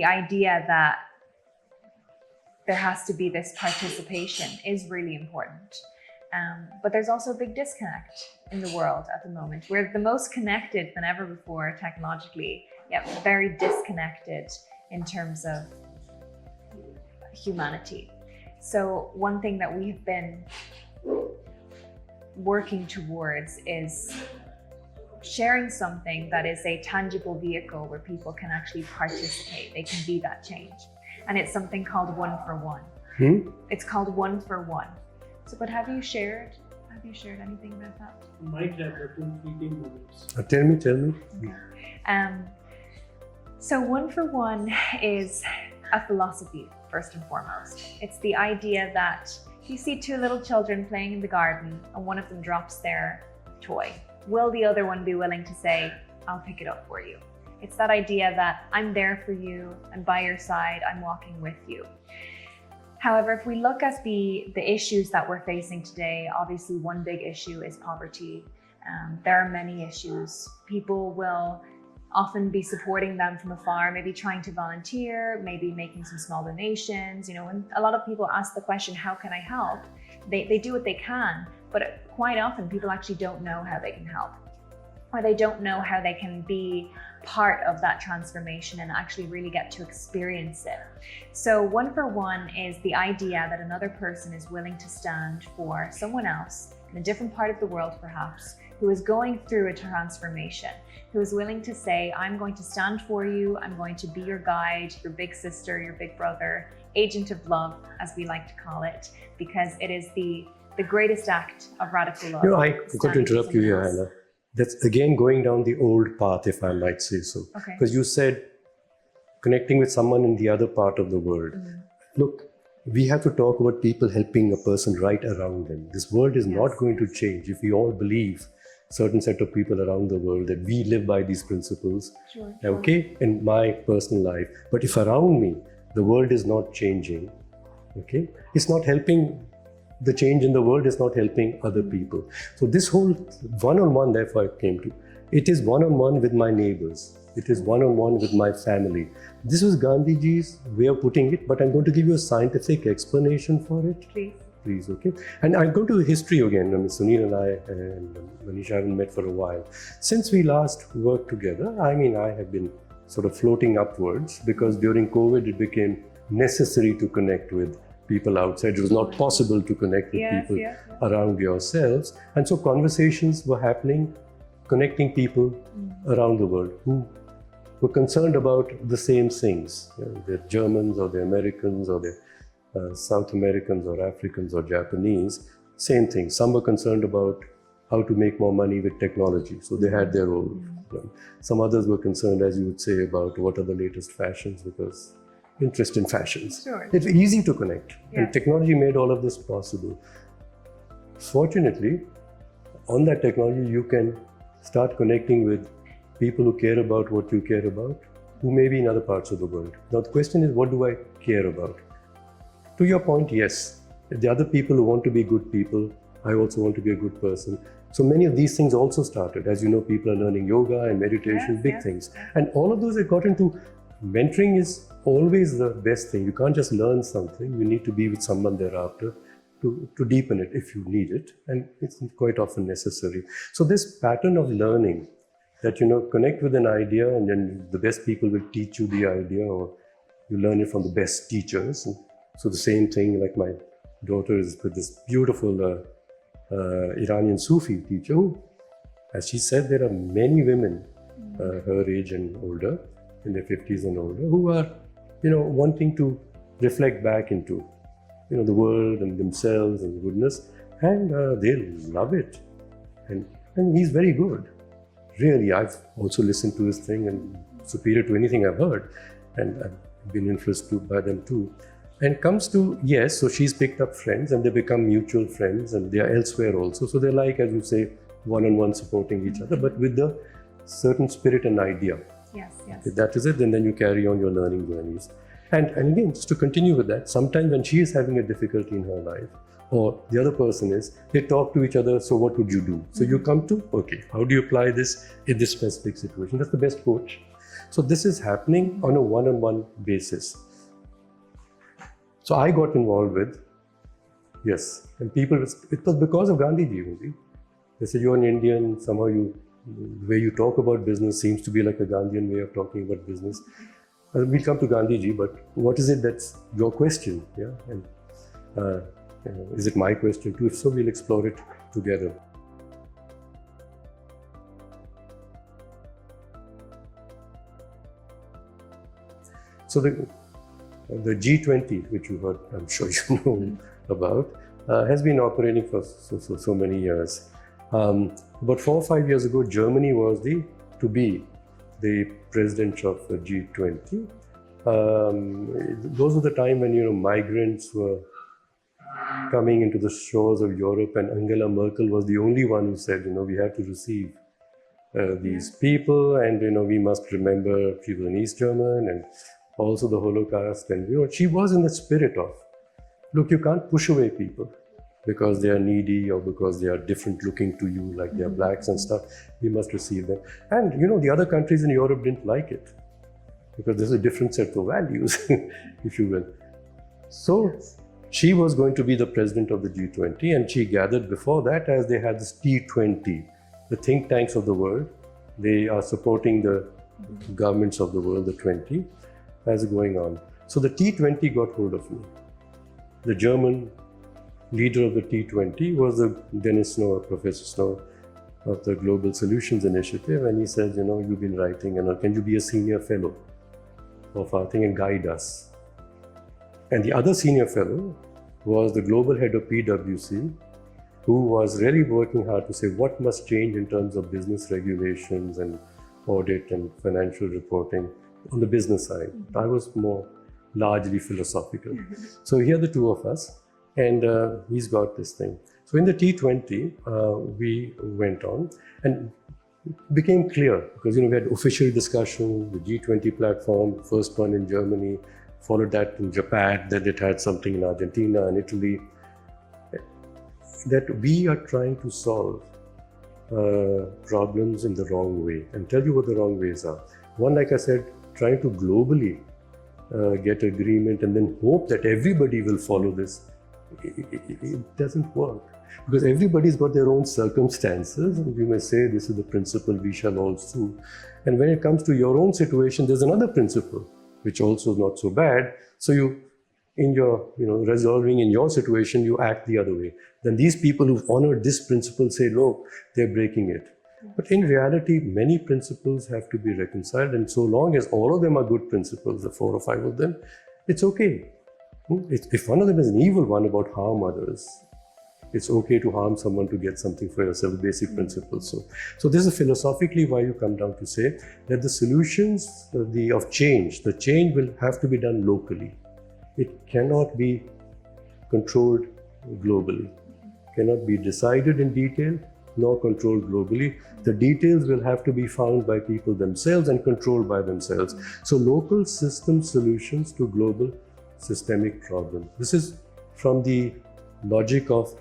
the idea that there has to be this participation is really important. But there's also a big disconnect in the world at the moment. We're the most connected than ever before technologically, yet very disconnected in terms of humanity. So one thing that we've been working towards is sharing something that is a tangible vehicle where people can actually participate. They can be that change. And it's something called One for One. It's called One for One. So, but have you shared anything about that? Might have 15 minutes. Tell me. Okay. So One for One is a philosophy, first and foremost. It's the idea that you see two little children playing in the garden and one of them drops their toy. Will the other one be willing to say, I'll pick it up for you? It's that idea that I'm there for you, I'm by your side, I'm walking with you. However, if we look at the issues that we're facing today, obviously one big issue is poverty. There are many issues. People will often be supporting them from afar, maybe trying to volunteer, maybe making some small donations. You know, when a lot of people ask the question, how can I help? They do what they can, but quite often people actually don't know how they can help, or they don't know how they can be part of that transformation and actually really get to experience it. So One for One is the idea that another person is willing to stand for someone else in a different part of the world perhaps, who is going through a transformation, who is willing to say, I'm going to stand for you, I'm going to be your guide, your big sister, your big brother, agent of love, as we like to call it, because it is the greatest act of radical love. You know, I forgot to interrupt you here, Hannah. That's again going down the old path, if I might say so. Okay. Because you said connecting with someone in the other part of the world. Look, we have to talk about people helping a person right around them. This world is not going to change if we all believe certain set of people around the world that we live by these principles. Sure. Okay, in my personal life. But if around me, the world is not changing, okay, it's not helping. The change in the world is not helping other people. So this whole one-on-one, therefore, I came to, it is one-on-one with my neighbors. It is one-on-one with my family. This was Gandhiji's way of putting it, but I'm going to give you a scientific explanation for it. Please, okay? And I'll go to history again. I mean, Sunil and I and Manisha haven't met for a while. Since we last worked together, I mean, I have been sort of floating upwards because during COVID, it became necessary to connect with people outside. It was not possible to connect with people around yourselves. And so conversations were happening, connecting people around the world who were concerned about the same things. You know, they're Germans or they're Americans or they're South Americans or Africans or Japanese. Same thing. Some were concerned about how to make more money with technology. So they had their own. Some others were concerned, as you would say, about what are the latest fashions, because interest in fashions. Sure. It's easy to connect. And technology made all of this possible. Fortunately, on that technology, you can start connecting with people who care about what you care about, who may be in other parts of the world. Now the question is, what do I care about? To your point, yes. The other people who want to be good people, I also want to be a good person. So many of these things also started. As you know, people are learning yoga and meditation, big things. And all of those have got into mentoring is always the best thing. You can't just learn something. You need to be with someone thereafter to deepen it if you need it. And it's quite often necessary. So this pattern of learning that, you know, connect with an idea and then the best people will teach you the idea, or you learn it from the best teachers. And so the same thing, like my daughter is with this beautiful Iranian Sufi teacher who, as she said, there are many women her age and older, in their 50s and older, who are, you know, wanting to reflect back into, you know, the world and themselves and goodness, and they love it. And he's very good. Really, I've also listened to his thing and superior to anything I've heard, and I've been influenced by them too. And comes to, yes, so she's picked up friends and they become mutual friends and they are elsewhere also. So they're like, as you say, one-on-one supporting each other, but with the certain spirit and idea. Yes. If that is it, then you carry on your learning journeys. And again, just to continue with that, sometimes when she is having a difficulty in her life, or the other person is, they talk to each other, so what would you do? So you come to, okay, how do you apply this in this specific situation? That's the best coach. So this is happening on a one-on-one basis. So I got involved with, yes, and people, it was because of Gandhiji only. They said, you're an Indian, somehow the way you talk about business seems to be like a Gandhian way of talking about business. We'll come to Gandhiji, but what is it that's your question? Yeah, and is it my question too? If so, we'll explore it together. So the G20, which you heard, I'm sure you know about, has been operating for so many years. About 4 or 5 years ago, Germany was to be the president of the G20. Those were the time when migrants were coming into the shores of Europe, and Angela Merkel was the only one who said, we have to receive these people, and we must remember she was an East German and also the Holocaust, and she was in the spirit of, look, you can't push away people because they are needy or because they are different looking to you, like they are blacks and stuff. We must receive them. And the other countries in Europe didn't like it because there's a different set of values, if you will. So she was going to be the president of the G20, and she gathered before that, as they had this T20, the think tanks of the world. They are supporting the governments of the world, the 20, as going on. So the T20 got hold of me. The German leader of the T20 was Dennis Snow, Professor Snow of the Global Solutions Initiative, and he said, you've been writing, can you be a senior fellow of our thing and guide us? And the other senior fellow was the global head of PwC, who was really working hard to say what must change in terms of business regulations and audit and financial reporting on the business side. I was more largely philosophical. So here are the two of us, and he's got this thing. So in the T20, we went on, and it became clear, because we had official discussion, the G20 platform, first one in Germany, followed that in Japan, then it had something in Argentina and Italy, that we are trying to solve problems in the wrong way, and tell you what the wrong ways are. One, like I said, trying to globally get agreement and then hope that everybody will follow this. It doesn't work, because everybody's got their own circumstances, and you may say this is the principle we shall all sue. And when it comes to your own situation, there's another principle which also is not so bad. So in your resolving in your situation, you act the other way. Then these people who've honored this principle say, no, they're breaking it. But in reality, many principles have to be reconciled, and so long as all of them are good principles, the 4 or 5 of them, it's okay. If one of them is an evil one about harm others, it's okay to harm someone to get something for yourself, basic principles. So this is philosophically why you come down to say that the solutions of change, the change will have to be done locally. It cannot be controlled globally, cannot be decided in detail, nor controlled globally. The details will have to be found by people themselves and controlled by themselves. So local system solutions to global systemic problems. This is from the logic of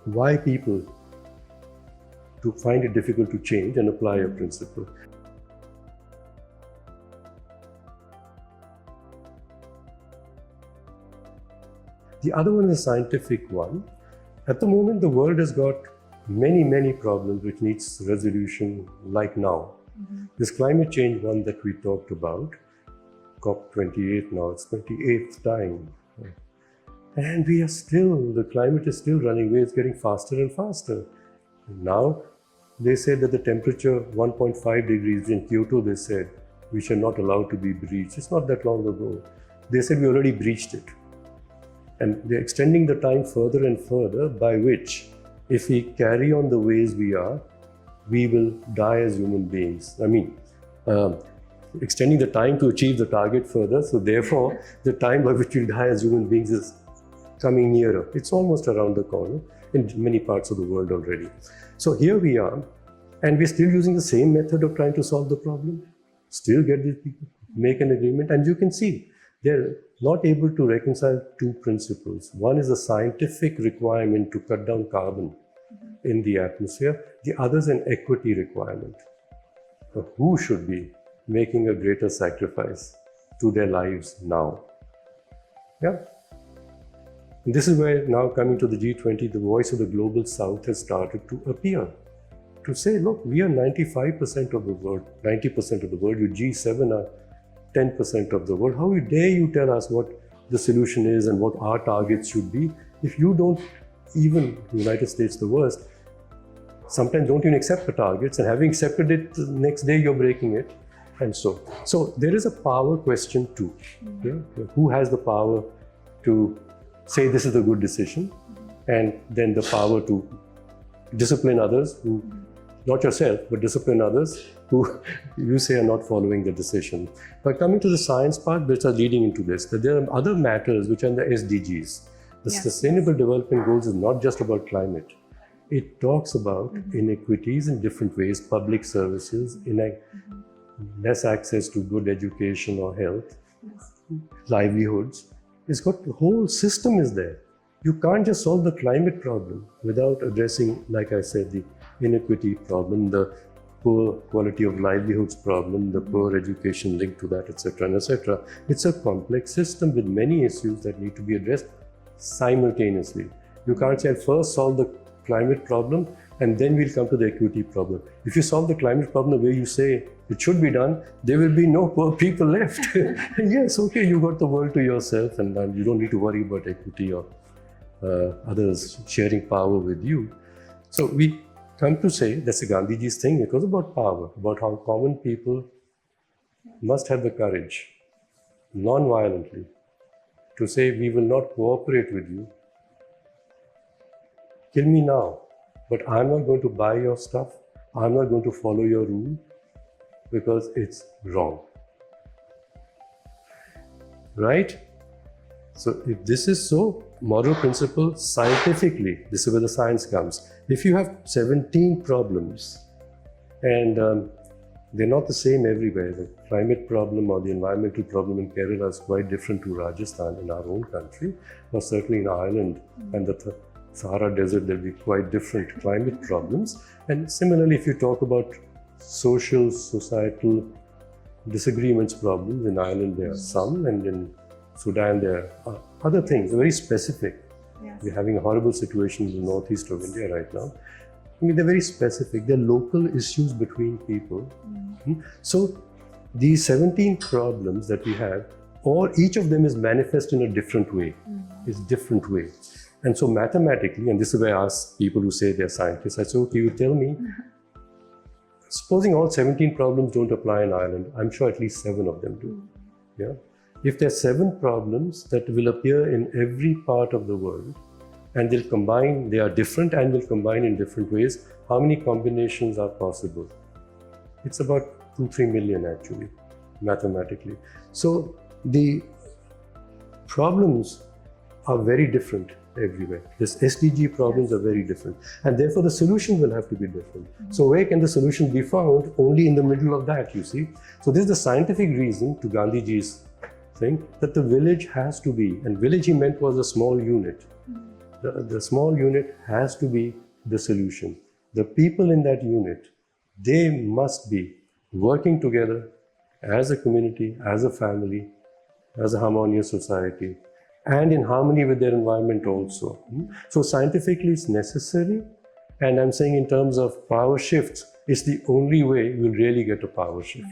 why people to find it difficult to change and apply a principle. The other one is a scientific one. At the moment, the world has got many problems which needs resolution like now. This climate change one that we talked about, COP28 now, it's 28th time. And we are still, the climate is still running away, it's getting faster and faster. Now, they said that the temperature 1.5 degrees in Kyoto, they said, we shall not allow to be breached. It's not that long ago. They said we already breached it. And they're extending the time further and further, by which, if we carry on the ways we are, we will die as human beings. I mean, extending the time to achieve the target further, so therefore, the time by which we'll die as human beings is coming nearer. It's almost around the corner in many parts of the world already. So here we are, and we're still using the same method of trying to solve the problem, still get these people, make an agreement, and you can see they're not able to reconcile two principles. One is a scientific requirement to cut down carbon in the atmosphere. The other is an equity requirement. Who should be making a greater sacrifice to their lives now. Yeah. And this is where now coming to the G20, the voice of the global south has started to appear. To say, look, we are 95% of the world, 90% of the world, you G7 are 10% of the world. How dare you tell us what the solution is and what our targets should be if you don't even, United States the worst, sometimes don't even accept the targets, and having accepted it, the next day you're breaking it, and so there is a power question too. Yeah? Who has the power to say this is a good decision, and then the power to discipline others who, not yourself, but discipline others who you say are not following the decision. But coming to the science part, which are leading into this, that there are other matters which are in the SDGs. The Sustainable Development Goals is not just about climate. It talks about inequities in different ways, public services, less access to good education or health, livelihoods. It's got the whole system is there. You can't just solve the climate problem without addressing, like I said, the inequity problem, the poor quality of livelihoods problem, the poor education linked to that, etc., etc. It's a complex system with many issues that need to be addressed simultaneously. You can't say, first solve the climate problem and then we'll come to the equity problem. If you solve the climate problem the way you say it should be done, there will be no poor people left. Yes, okay, you got the world to yourself, and you don't need to worry about equity or others sharing power with you. So we come to say that's the Gandhiji's thing. It was about power, about how common people must have the courage, non-violently, to say we will not cooperate with you. Kill me now, but I'm not going to buy your stuff. I'm not going to follow your rule because it's wrong. Right? So if this is so, moral principle, scientifically, this is where the science comes. If you have 17 problems and they're not the same everywhere, the climate problem or the environmental problem in Kerala is quite different to Rajasthan in our own country, or certainly in Ireland and the Sahara Desert, there'll be quite different climate problems. And similarly, if you talk about social, societal disagreements problems, in Ireland there are some, and in Sudan there are other things, very specific. Yes. We're having a horrible situation in the northeast of India right now. I mean, they're very specific. They're local issues between people. So these 17 problems that we have, each of them is manifest in a different way. It's different way. And so mathematically, and this is where I ask people who say they're scientists, I say, okay, you tell me, supposing all 17 problems don't apply in Ireland, I'm sure at least 7 of them do. Yeah? If there are 7 problems that will appear in every part of the world, and they'll combine, they are different and will combine in different ways, how many combinations are possible? It's about 2-3 million actually, mathematically. So the problems are very different everywhere. This SDG problems are very different, and therefore the solution will have to be different. So where can the solution be found? Only in the middle of that, you see. So this is the scientific reason to Gandhiji's thing, that the village has to be, and village he meant was a small unit. The small unit has to be the solution. The people in that unit, they must be working together as a community, as a family, as a harmonious society, and in harmony with their environment also. So scientifically it's necessary, and I'm saying in terms of power shifts, it's the only way we'll really get a power shift.